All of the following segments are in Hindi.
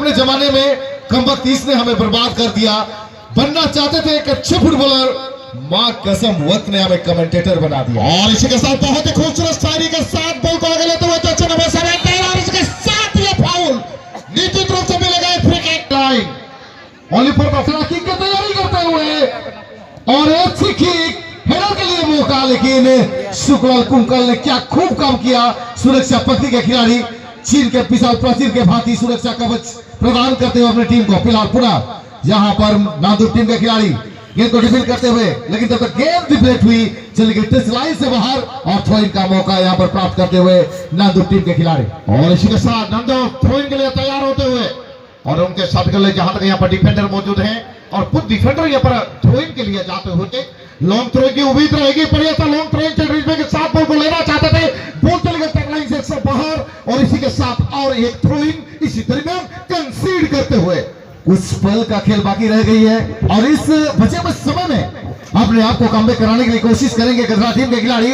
अपने जमाने में, कमबख्त इसने हमें बर्बाद कर दिया। बनना चाहते थे एक अच्छे फुटबॉलर, मां कसम वक्त ने हमें कमेंटेटर बना दिया। और इसी के साथ बहुत ही खूबसूरत शायरी के साथ बॉल को आगे लेते हुए तो अच्छा नंबर 7 और इसके साथ ये फाउल निश्चित रूप से मिलेगा free kick line only for the kick की तैयारी करते हुए और एक अच्छी किक हेडर के लिए मौका, लेकिन शुक्लाल कुंकल ने क्या खूब काम किया। सुरक्षा पट्टी के खिलाड़ी चीन के विशाल प्राचीर के भांति सुरक्षा कवच प्रदान करते हुए अपनी टीम को फिलहाल पुनः यहाँ पर नादुर टीम के खिलाड़ी गेंद को डिफेंड करते हुए, लेकिन तब तक गेंद डिफलेक्ट हुई, चली गई टच लाइन से बाहर और थ्रोइंग का मौका यहाँ पर प्राप्त करते हुए नादुर टीम के खिलाड़ी। और इसी के साथ नंदो थ्रोइंग के लिए तैयार होते हुए और उनके साथ के लिए जहां तक यहाँ पर डिफेंडर मौजूद हैं और खुद डिफेंडर यहाँ पर थ्रोइंग के लिए जाते हुए लॉन्ग थ्रो की उम्मीद रहेगी। बढ़िया लॉन्ग थ्रोइंग के साथ बॉल को लेना चाहते थे, बॉल चले गए टच लाइन से बाहर और इसी के साथ और एक थ्रोइंग इसी दरमियान कंसीड करते हुए उस पल का खेल बाकी रह गई है और इस बचे हुए समय में अपने आप को कमबैक कराने के लिए कोशिश करेंगे गजरा टीम के खिलाड़ी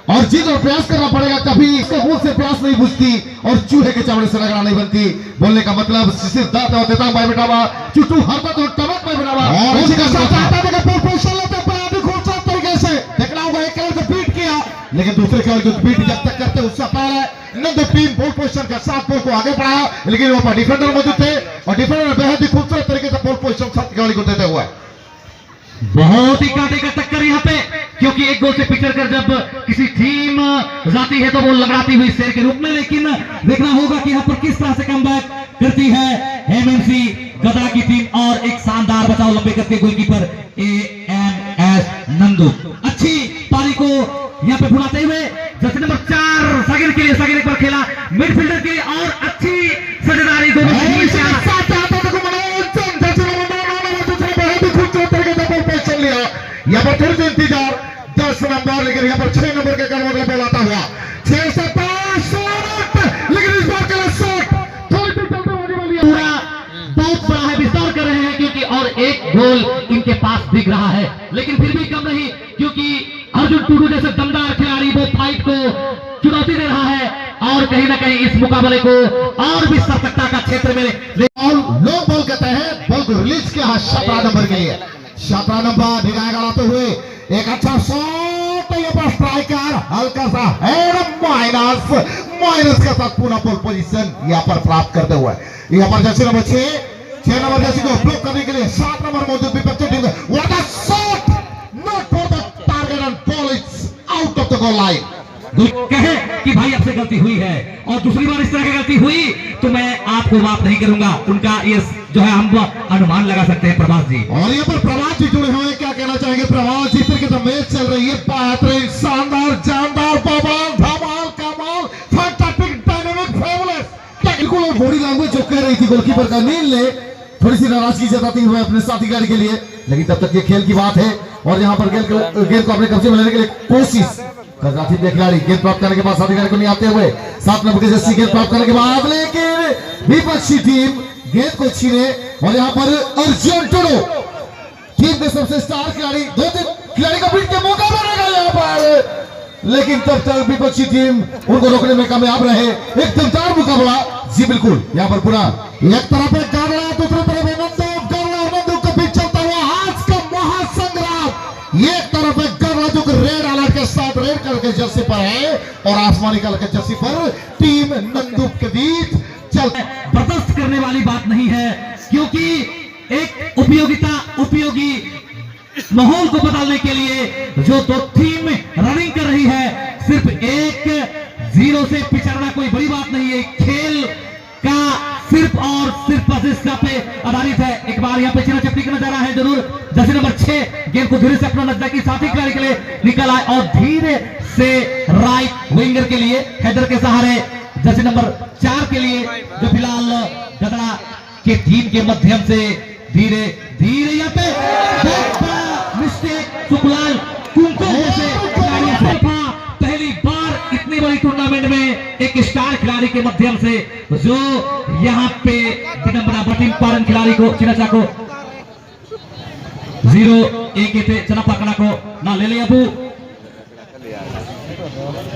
और जीत और प्रयास करना पड़ेगा। कभी इसके मुंह से प्यास नहीं बुझती और चूहे के चमड़े से लगना नहीं बनती। बोलने का मतलब सिर्फ दांत और देता भाई बेटावा चुटू हरता तो टमक में बेटावा और इसी के साथ आता है कि पोजीशन लेते पर खूबसूरत तरीके से देखना होगा। एक खिलाड़ी को बीट किया लेकिन दूसरे खिलाड़ी को बीट जब तक करते उससे पहले नंदो टीम बॉल पोजीशन के साथ बॉल को आगे बढ़ाया, लेकिन वहां पर डिफेंडर मौजूद थे और डिफेंडर बेहद ही खूबसूरत तरीके से बॉल पोजीशन साथ खिलाड़ी को देते हुए बहुत ही कांटे का टक्कर यहाँ पे, क्योंकि एक गोल से पिछड़ कर जब किसी टीम जाती है तो वो लड़ाती हुई शेर के रूप में, लेकिन देखना होगा कि यहाँ पर किस तरह से कमबैक करती है एमएमसी गदरा की टीम और एक शानदार बचाव लंबे करके गोलकीपर एएमएस नंदू अच्छी पारी को यहाँ पे बुलाते हुए जर्सी नंबर 4 सागिर के लिए, सागिर एक बार खेला मिडफील्डर के लिए और अच्छी सजेदारी यहाँ पर थोड़ी सी इंतजार 10 नंबर, लेकिन यहाँ पर 6 नंबर के कर्मों का बॉल आता हुआ 6 से 5 शॉट, लेकिन इस बार के लिए शॉट थोड़ी सी चलते हुए पूरा बहुत बड़ा है, विस्तार कर रहे हैं क्योंकि और एक गोल इनके पास दिख रहा है, लेकिन फिर भी कम नहीं क्योंकि अर्जुन टुडू जैसे दमदार खिलाड़ी वो फाइट को चुनौती दे रहा है और कहीं ना कहीं इस मुकाबले को और भी सतर्कता का क्षेत्र में लो बॉल कहते हैं। बॉल को रिलीज किया 17 नंबर के लिए, 17 नंबर निगाह गड़ाते हुए एक अच्छा शॉट, ये पर स्ट्राइकर हल्का सा हेड माइनस के साथ पूरा बॉल पोजीशन यहाँ पर प्राप्त करते हुए यहाँ पर जर्सी नंबर 6 नंबर जर्सी को ब्लॉक करने के लिए 7 नंबर मौजूद विपक्षी टीम में what a shot not for the target and ball is out of the goal line. कहे कि भाई आपसे गलती हुई है और दूसरी बार इस तरह की गलती हुई तो मैं आपको माफ नहीं करूंगा, उनका ये जो है हम अनुमान लगा सकते हैं। प्रभास जी और यहाँ पर प्रभास जी जुड़े हुए, क्या कहना चाहेंगे प्रभास जी? फिर के मैच चल रही है, बेहतरीन शानदार जानदार बवाल धमाल कमाल फैंटास्टिक डायनामिक फेवलेस बिल्कुल बॉडी लैंग्वेज जो कह रही थी गोलकीपर का नील ने थोड़ी सी नाराजगी जताती हुए अपने साथी खिलाड़ी के लिए, लेकिन तब तक ये खेल की बात है और यहाँ पर गेंद को अपने कब्जे में लेने के लिए कोशिश खिलाड़ी गेंद प्राप्त करने के बाद साथी खिलाड़ी को नहीं आते हुए 7 नंबर के जर्सी गेंद प्राप्त करने के बाद, लेकिन विपक्षी टीम गेंद को छीने और यहाँ पर अर्जुन टुडू टीम के सबसे स्टार खिलाड़ी 2-3 खिलाड़ी का बीट के मौका बनेगा यहाँ पर, लेकिन तब तक विपक्षी टीम उनको रोकने में कामयाब रहे। एक दमदार मुकाबला जी बिल्कुल यहाँ पर पूरा एक तरफ है गावड़ा, दूसरी तरफ है नंदू के बीच चलता हुआ आज का महासंग्राम। एक तरफ है गावड़ा जो रेड अलर्ट के साथ रेड कलर के जर्सी पर है और आसमानी कलर के जर्सी पर टीम नंदू के बीच बर्दाश्त करने वाली बात नहीं है, क्योंकि एक उपयोगी माहौल को बदलने के लिए जो दो टीम रनिंग कर रही है, सिर्फ 1-0 से पिछड़ना कोई बड़ी बात नहीं है। खेल का सिर्फ और सिर्फ प्रतिष्ठा पे आधारित है। एक बार यहाँ पे चिना चपटी का नजारा है जरूर। जर्सी नंबर 6 गेंद को धीरे से अपना नजदीकी साथी खिलाड़ी के लिए निकल आए और धीरे से राइट विंगर के लिए हैदर के सहारे जर्सी नंबर 4 के लिए जो फिलहाल गदड़ा के टीम के माध्यम से धीरे धीरे यहाँ पे मिस्टेक शुक्लाल कुंकल जैसे खिलाड़ियों से पहली बार इतनी बड़ी टूर्नामेंट में एक स्टार खिलाड़ी के माध्यम से जो यहाँ पे विडंबना बटिंग पारन खिलाड़ी को चिनाचा को 0-1 थे चना पकड़ा को ना ले लिया अबू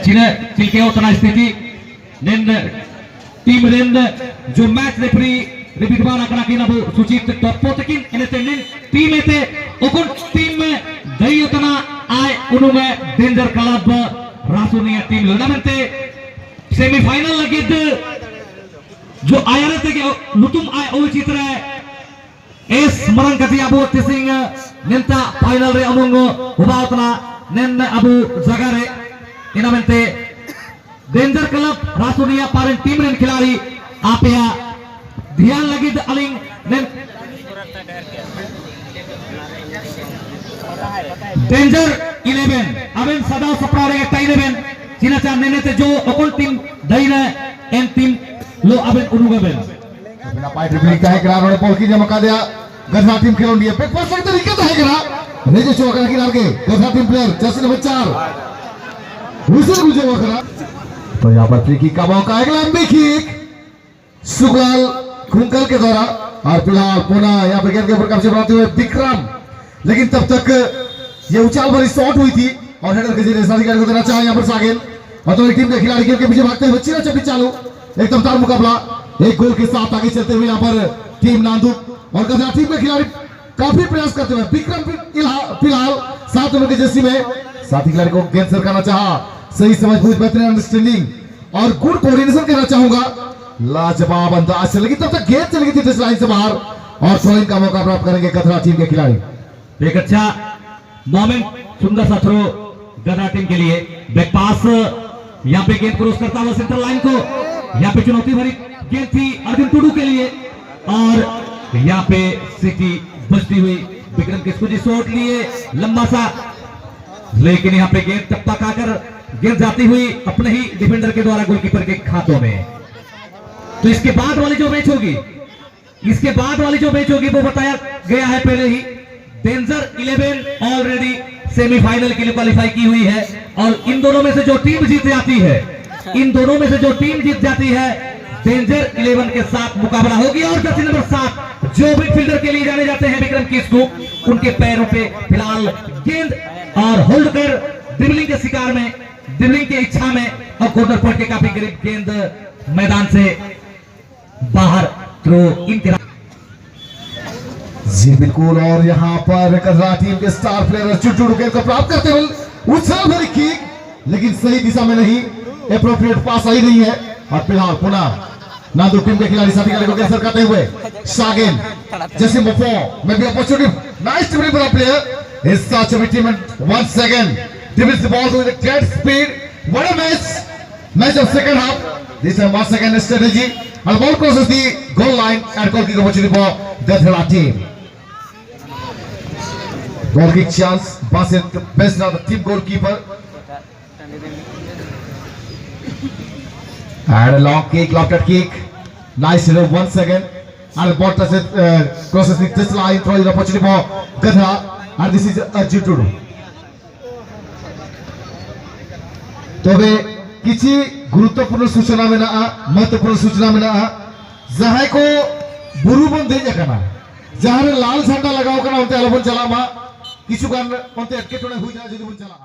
चिने चिलके उतना स्थिति निंद टीम निंद जो match referee repeat bana kana kina bu sucit topo tekin ene tenin team ete okon team me dayotana ai unume danger club rasunia team lunamente semifinal lagi जो आया थे कि लुतुम आय ओ चित्र एस मरन कति अबु तिसिंग नेंता फाइनल रे अमुंगो हुबाउतना नेन अबु जगारे इनामेंते डेंजर क्लब रासुनिया पारें टीम रेन खिलाड़ी आपया ध्यान लगी अलिंग नेन डेंजर 11 अबेन सदा सप्रारे 11 चिनाचा नेनेते जो ओकन टीम दईने एन टीम लो अबेन उनुगबेन बिना पाई ड्रिबलिंग का है किनारे ने बॉल की जमा दिया गधा टीम खेलों दिए पे परफेक्ट तरीके से है किना रेजे चौका किनारे के गधा टीम प्लेयर जर्सी नंबर 4 उसे गुजर वकरा तो यहां पर फ्री किक का मौका है लंबी किक सुगलाल खुंकल के द्वारा और फिलहाल पुनः यहां पर गेंद के ऊपर कब्जा बनाते हुए विक्रम लेकिन तब तक ये उछाल भरी शॉट हुई थी और हेडर के जरिए साथी को देना चाहे यहां पर सागिल और तो टीम के खिलाड़ी के पीछे भागते हुए चिरा चपी चालू एकदम तार मुकाबला एक गोल के साथ आगे चलते हुए यहाँ पर टीम नांदुक और गधा टीम के खिलाड़ी काफी प्रयास करते हुए विक्रम फिलहाल 7 नंबर के जर्सी में साथी खिलाड़ी को गेंद सरकाना चाहा सही समझ बूझ बेहतरीन अंडरस्टैंडिंग और गुड कोऑर्डिनेशन कहना चाहूंगा लाजवाब अंदाज से लेकिन तब तक गेंद चली गई थी टच लाइन से बाहर और थ्रोइंग का मौका प्राप्त करेंगे गधा टीम के खिलाड़ी। एक अच्छा मोमेंट सुंदर सा थ्रो गधा टीम के लिए बैक पास यहाँ पे गेंद क्रॉस करता हुआ सेंटर लाइन को यहाँ पे चुनौती भरी गेंद थी अर्जुन टुडू के लिए और यहाँ पे सिटी बचती हुई विक्रम किसको जी शॉट लिए लंबा सा लेकिन यहाँ पे गेंद टप्पा खाकर गेंद जाती हुई अपने ही डिफेंडर के द्वारा गोलकीपर के हाथों में। तो इसके बाद वाली जो मैच होगी वो बताया गया है पहले ही डेंजर 11 ऑलरेडी सेमीफाइनल के लिए क्वालिफाई की हुई है और इन दोनों में से जो टीम जीत जाती है डेंजर 11 के साथ मुकाबला होगी और जर्सी नंबर 7 जो मिडफील्डर के लिए जाने जाते हैं विक्रम किसको उनके पैरों पे फिलहाल गेंद और होल्ड कर ड्रिबलिंग के शिकार में ड्रिबलिंग की इच्छा में और कॉर्नर पॉइंट के काफी करीब गेंद मैदान से बाहर थ्रो इन जी बिल्कुल और यहाँ पर गधा टीम के स्टार प्लेयर चुटू गेंद को प्राप्त करते हुए उछाल भरी किक लेकिन सही दिशा में नहीं एप्रोप्रिएट पास आई नहीं है और फिलहाल पुनः नांदू टीम के खिलाड़ी साथी को गेंद सरकाते हुए सागिल जैसे मुफो में भी opportunity nice dribbling for player is such a team 1 second dribbles the ball with great speed what a match of second half this is 1 second strategy and the ball crosses the goal line and goal kick opportunity for the Dhara team goal kick chance Basit best now the team goalkeeper and a long kick lofted kick nice 1 second and the ball touches crosses the touch line throwing opportunity for Gadha and this is Arjun Tudu तबे किसी गुरुत्वपूर्ण सूचना में ना महत्वपूर्ण सूचना में ना जहाँ को बुरुबन दे जाकना जहाँ लाल झंडा लगाओ करना उनते अलबन चला मा किसी कारण उनते अटके टोने हुई ना जो बुन चला